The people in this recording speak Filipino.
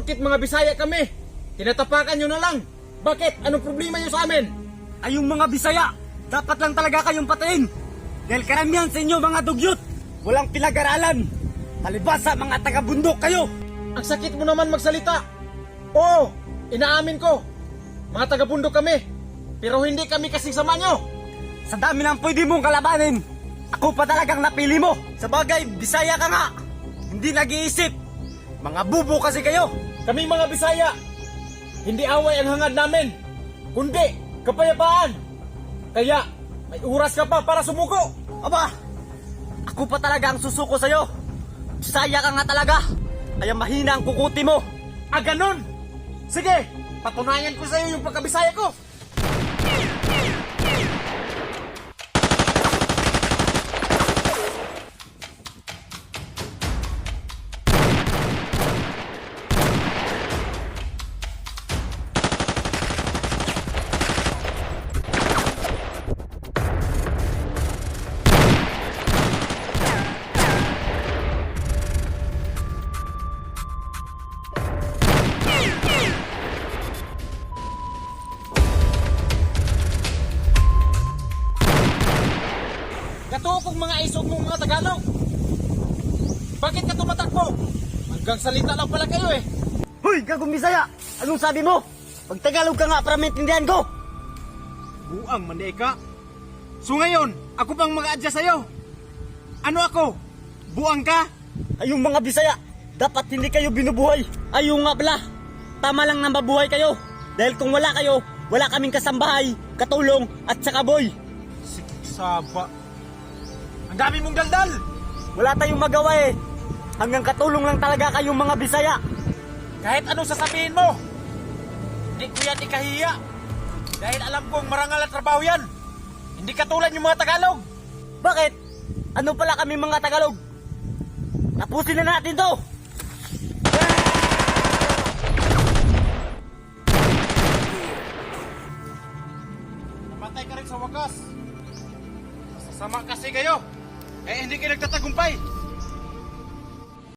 porkit mga Bisaya kami, tinatapakan nyo na lang. Bakit? Anong problema nyo sa amin? Ay yung mga Bisaya, dapat lang talaga kayong patayin. Dahil karamihan sa inyo mga dugyot, walang pinag-aralan. Palibas sa mga taga-bundok kayo. Ang sakit mo naman magsalita. Oo, inaamin ko. Mga taga-bundok kami. Pero hindi kami kasing sama nyo. Sa dami ng pwede mong kalabanin, ako pa talagang napili mo. Sa bagay, Bisaya ka nga. Hindi nag-iisip. Mga bubo kasi kayo. Kami mga Bisaya, hindi away ang hangad namin, kundi kapayapaan. Kaya, may oras ka pa para sumuko. Aba, ako pa talaga ang susuko sa'yo. Bisaya ka nga talaga. Kaya mahina ang kukuti mo. Ah, ganun? Sige, patunayan ko sa iyo yung pagkabisaya ko. Katuokong mga isog mong mga Tagalog. Bakit ka tumatakbo? Hanggang salita lang pala kayo eh. Hoy, gagong Bisaya! Anong sabi mo? Pag Tagalog ka nga para maintindihan ko. Buang mandi ka. So ngayon, ako pang mag-adjust sa'yo. Ano ako? Buang ka? Ay yung mga Bisaya, dapat hindi kayo binubuhay. Ay yung nga pala, tama lang na mabuhay kayo. Dahil kung wala kayo, wala kaming kasambahay, katulong at saka boy. Sige, saba. Ang dami mong daldal. Wala tayong magawa eh. Hanggang katulong lang talaga kayong mga Bisaya. Kahit anong sasabihin mo, hindi ko yan ikahiya. Dahil alam kong marangal at trabaho yan. Hindi katulad yung mga Tagalog. Bakit? Ano pala kami mga Tagalog? Tapusin na natin to! Namatay ka rin sa wakas. Sasama kasi kayo. Eh hindi kayo nagtatagumpay.